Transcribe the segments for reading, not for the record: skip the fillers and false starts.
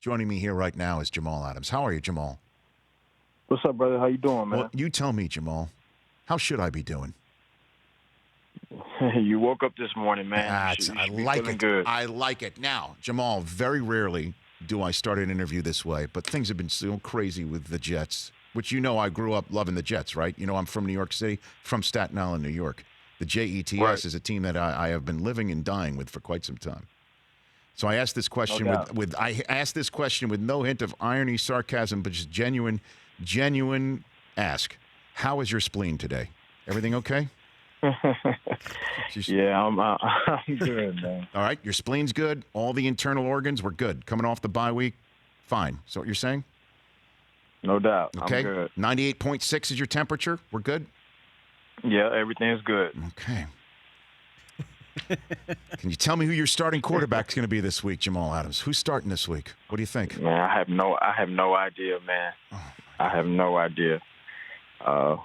Joining me here right now is Jamal Adams. How are you, Jamal? What's up, brother? How you doing, Well, man? you tell me, Jamal. How should I be doing? You woke up this morning, man. You I should be like feeling it. good. I like it. Now, Jamal, very rarely do I start an interview this way, but things have been so crazy with the Jets, which you know I grew up loving the Jets, right? You know I'm from New York City, from Staten Island, New York. The Right. Jets is a team that I have been living and dying with for quite some time. So I asked this No question doubt. with I asked this question with no hint of irony, sarcasm, but just genuine ask. How is your spleen today? Everything okay? Just- Yeah, I'm good, man. all right, your spleen's good. All the internal organs were good. Coming off the bye week, fine. So what you're saying? No doubt. I'm Okay. good. 98.6 is your temperature. We're good. Yeah, everything's good. Okay. Can you tell me who your starting quarterback's going to be this week, Jamal Adams? Who's starting this week? What do you think? Man, I have no idea, man. Oh, I have no idea.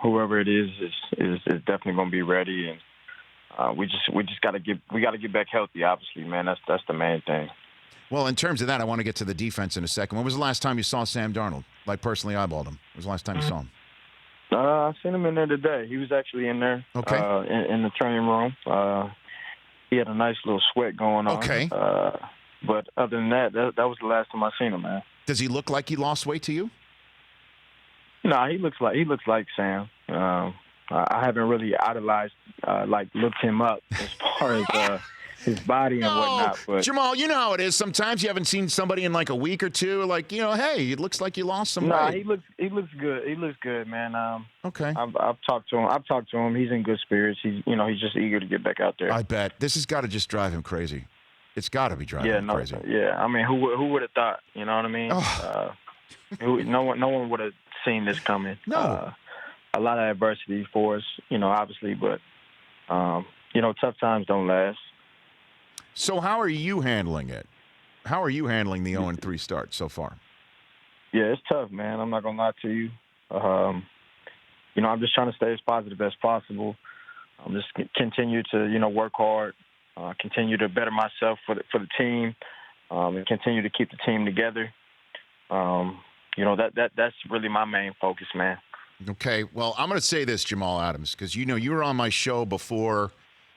Whoever it is definitely gonna be ready, and we just gotta get back healthy. Obviously, man. That's the main thing. well, in terms of that, I want to get to the defense in a second. When was the last time you saw Sam Darnold? Like personally eyeballed him. When was the last time you saw him? I seen him in there today. He was actually in there Okay. in the training room. He had a nice little sweat going on. Okay. But other than that was the last time I seen him, man. Does he look like he lost weight to you? No, he looks like Sam. I haven't really idolized, looked him up as far as his body and whatnot. But Jamal, you know how it is. Sometimes you haven't seen somebody in like a week or two. Like, hey, it looks like you lost some nah, weight. he looks good. He looks good, man. Okay. I've talked to him. He's in good spirits. He's just eager to get back out there. I bet. This has got to just drive him crazy. It's got to be driving him crazy. Yeah. I mean, who would have thought? You know what I mean? Oh. No one would have seen this coming. No. A lot of adversity for us, obviously, but tough times don't last. So how are you handling it? How are you handling the 0-3 start so far? Yeah, it's tough, man. I'm not gonna lie to you. I'm just trying to stay as positive as possible. I'm just continue to work hard, continue to better myself for the team, and continue to keep the team together. That's really my main focus, man. Okay. Well, I'm going to say this, Jamal Adams, because you were on my show before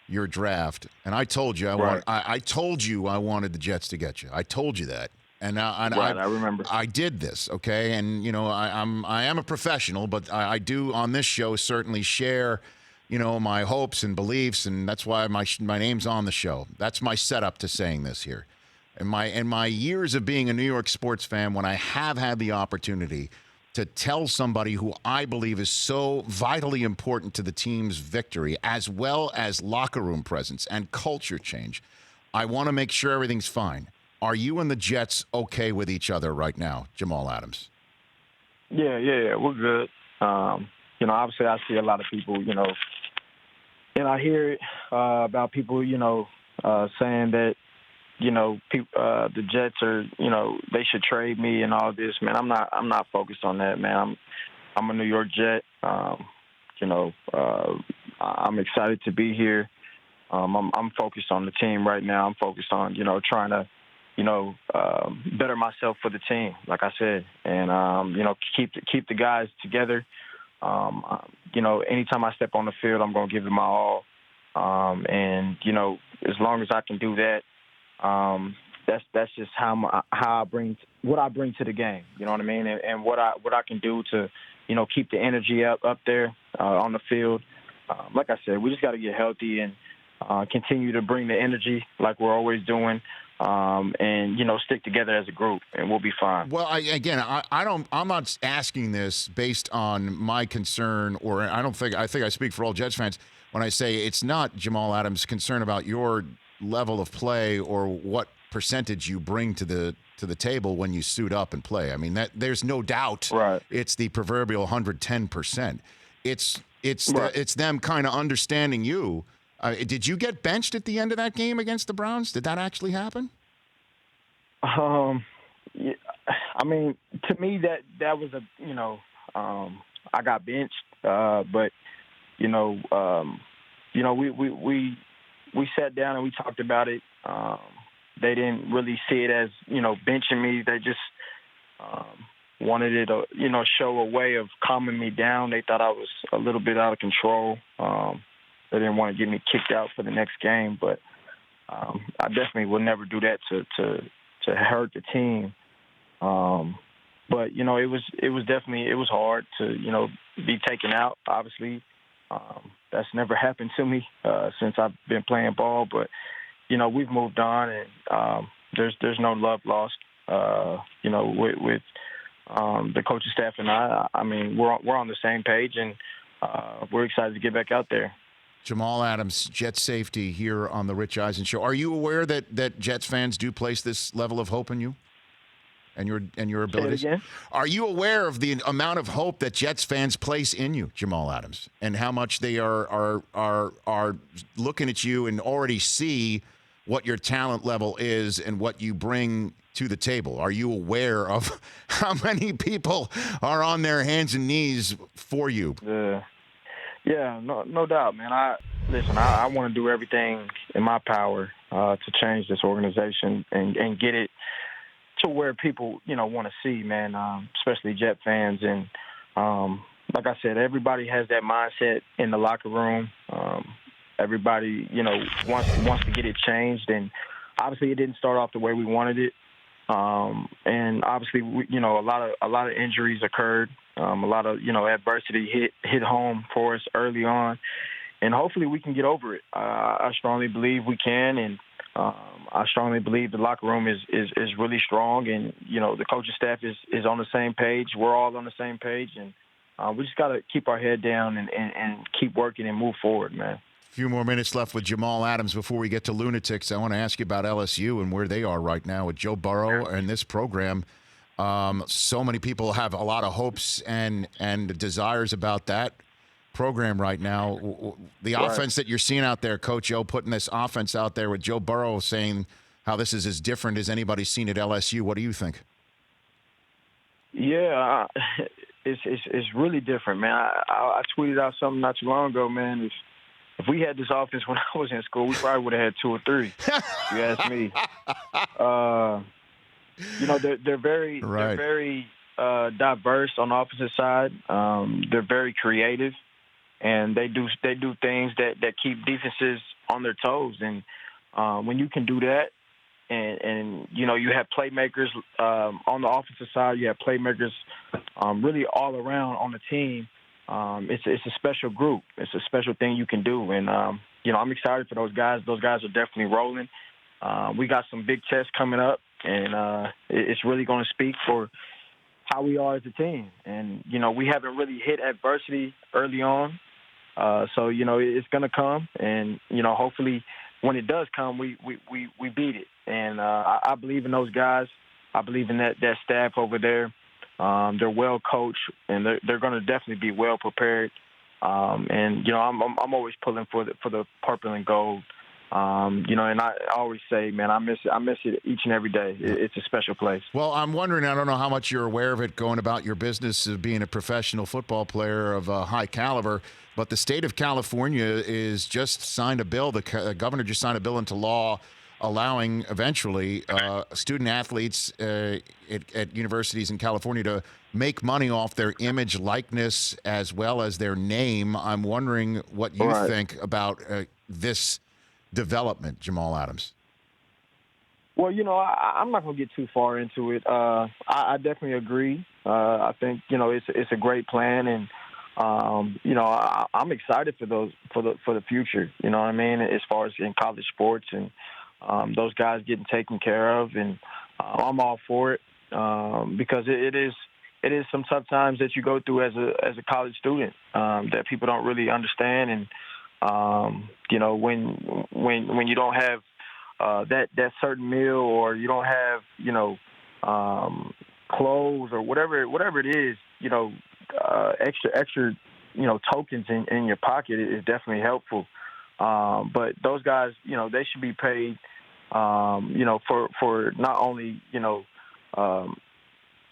your draft, and I told you I told you I wanted the Jets to get you. I told you that, and I remember. I did this. Okay, and I am a professional, but I do on this show certainly share my hopes and beliefs, and that's why my name's on the show. That's my setup to saying this here. In my years of being a New York sports fan, when I have had the opportunity to tell somebody who I believe is so vitally important to the team's victory, as well as locker room presence and culture change, I want to make sure everything's fine. Are you and the Jets okay with each other right now, Jamal Adams? Yeah, we're good. Obviously I see a lot of people, and I hear it about people, saying that the Jets are, they should trade me and all this, man. I'm not focused on that, man. I'm a New York Jet. I'm excited to be here. I'm focused on the team right now. I'm focused on, trying to, better myself for the team, like I said, and keep the guys together. Anytime I step on the field, I'm going to give it my all. As long as I can do that, that's just how I bring what I bring to the game. You know what I mean, and what I can do to keep the energy up there on the field. Like I said, we just got to get healthy and continue to bring the energy like we're always doing, and stick together as a group, and we'll be fine. Well, I'm not asking this based on my concern, or I think I speak for all Jets fans when I say it's not Jamal Adams' concern about your level of play or what percentage you bring to the table when you suit up and play. I mean, that there's no doubt. Right. It's the proverbial 110%. It's Right. it's them kind of understanding you. Did you get benched at the end of that game against the Browns? Did that actually happen? Yeah, I mean, to me that was I got benched, but we sat down and we talked about it. they didn't really see it as, benching me. They just wanted it to, show a way of calming me down. They thought I was a little bit out of control. They didn't want to get me kicked out for the next game, but I definitely would never do that to hurt the team. But it was hard to be taken out. Obviously, that's never happened to me since I've been playing ball. But we've moved on, and there's no love lost. With the coaching staff and I mean, we're on the same page, and we're excited to get back out there. Jamal Adams, Jets safety here on the Rich Eisen Show. Are you aware that Jets fans do place this level of hope in you and your abilities? Say it again? Are you aware of the amount of hope that Jets fans place in you, Jamal Adams, and how much they are looking at you and already see what your talent level is and what you bring to the table? Are you aware of how many people are on their hands and knees for you? Yeah, no doubt, man. I want to do everything in my power to change this organization and get it to where people, want to see, man, especially Jet fans. And like I said, everybody has that mindset in the locker room. Everybody, wants to get it changed. And obviously it didn't start off the way we wanted it. And obviously, a lot of injuries occurred. A lot of, adversity hit home for us early on. And hopefully we can get over it. I strongly believe we can. And I strongly believe the locker room is really strong. And, the coaching staff is on the same page. We're all on the same page. And we just got to keep our head down and keep working and move forward, man. Few more minutes left with Jamal Adams before we get to Lunatics. I want to ask you about LSU and where they are right now with Joe Burrow and this program. So many people have a lot of hopes and desires about that program right now. The offense that you're seeing out there, Coach O, putting this offense out there with Joe Burrow saying how this is as different as anybody's seen at LSU. What do you think? Yeah, it's really different, man. I tweeted out something not too long ago, man. If we had this offense when I was in school, we probably would have had 2 or 3. If you ask me. They're very diverse on the offensive side. They're very creative, and they do things that keep defenses on their toes. And when you can do that, and you have playmakers on the offensive side, you have playmakers really all around on the team. It's a special group. It's a special thing you can do. And, I'm excited for those guys. Those guys are definitely rolling. We got some big tests coming up, and it's really going to speak for how we are as a team. And, we haven't really hit adversity early on. So, it's going to come. And, hopefully when it does come, we beat it. And I believe in those guys. I believe in that staff over there. They're well coached, and they're going to definitely be well prepared. And I'm always pulling for the purple and gold. And I always say, man, I miss it each and every day. It's a special place. Well, I'm wondering, I don't know how much you're aware of it going about your business of being a professional football player of a high caliber, but the state of California is just signed a bill. The governor just signed a bill into law allowing eventually student athletes at universities in California to make money off their image, likeness, as well as their name. I'm wondering what you think about this development, Jamal Adams. Well, I'm not going to get too far into it. I definitely agree. I think, it's a great plan, and I'm excited for the future. You know what I mean? As far as in college sports and those guys getting taken care of, and I'm all for it because it is some tough times that you go through as a college student that people don't really understand, and when you don't have that certain meal, or you don't have clothes or whatever it is, extra tokens in your pocket is definitely helpful. But those guys, they should be paid, for not only,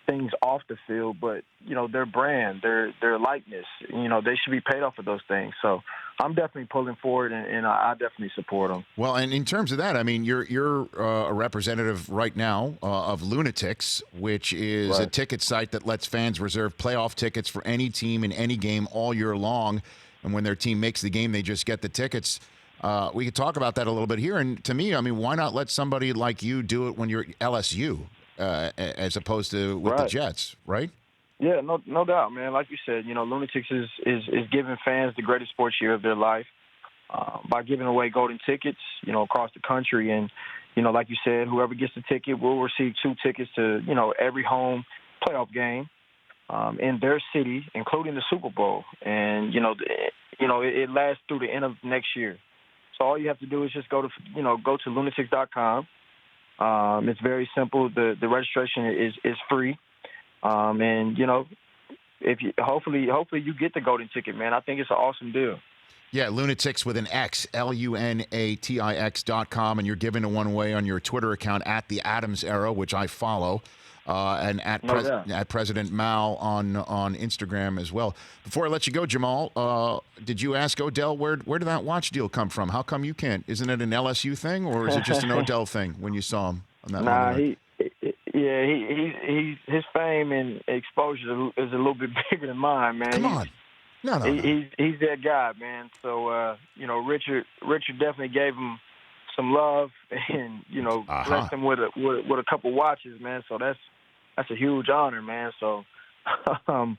things off the field, but, their brand, their likeness, they should be paid off for those things. So I'm definitely pulling for it, and I definitely support them. Well, and in terms of that, I mean, you're a representative right now of Lunatics, which is a ticket site that lets fans reserve playoff tickets for any team in any game all year long. And when their team makes the game, they just get the tickets. We could talk about that a little bit here. And to me, I mean, why not let somebody like you do it when you're at LSU as opposed to with the Jets, right? Yeah, no doubt, man. Like you said, Lunatics is giving fans the greatest sports year of their life by giving away golden tickets, across the country. And, like you said, whoever gets the ticket will receive 2 tickets to, every home playoff game in their city, including the Super Bowl. And, it lasts through the end of next year. So all you have to do is just go to lunatics.com. It's very simple. The registration is free. And if you hopefully you get the golden ticket, man. I think it's an awesome deal. Yeah, Lunatics with an X, LUNATIX.com, and you're giving it one way on your Twitter account at the Adams Era, which I follow, and at President Mal on Instagram as well. Before I let you go, Jamal, did you ask Odell where did that watch deal come from? How come you can't? Isn't it an LSU thing, or is it just an Odell thing when you saw him on that? His fame and exposure is a little bit bigger than mine, man. Come on. No. He's that guy, man. So, Richard definitely gave him some love and, blessed him with a couple watches, man. So that's a huge honor, man. So, I'll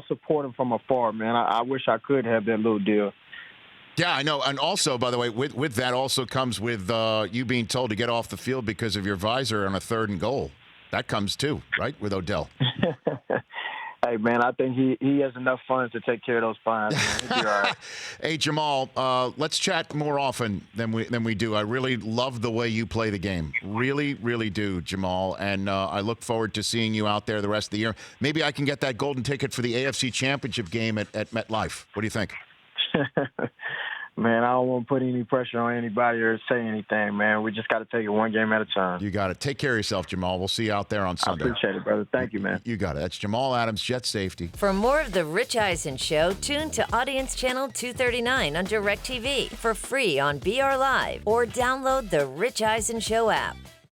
support him from afar, man. I wish I could have that little deal. Yeah, I know. And also, by the way, with that also comes with you being told to get off the field because of your visor on a 3rd and goal. That comes too, right, with Odell. Hey, man, I think he has enough funds to take care of those fines, man. He'll be all right. Hey, Jamal, let's chat more often than we do. I really love the way you play the game. Really, really do, Jamal. And I look forward to seeing you out there the rest of the year. Maybe I can get that golden ticket for the AFC Championship game at MetLife. What do you think? Man, I don't want to put any pressure on anybody or say anything, man. We just got to take it one game at a time. You got it. Take care of yourself, Jamal. We'll see you out there on Sunday. I appreciate it, brother. Thank you, man. You got it. That's Jamal Adams, Jet Safety. For more of The Rich Eisen Show, tune to Audience Channel 239 on DirecTV for free on BR Live or download The Rich Eisen Show app.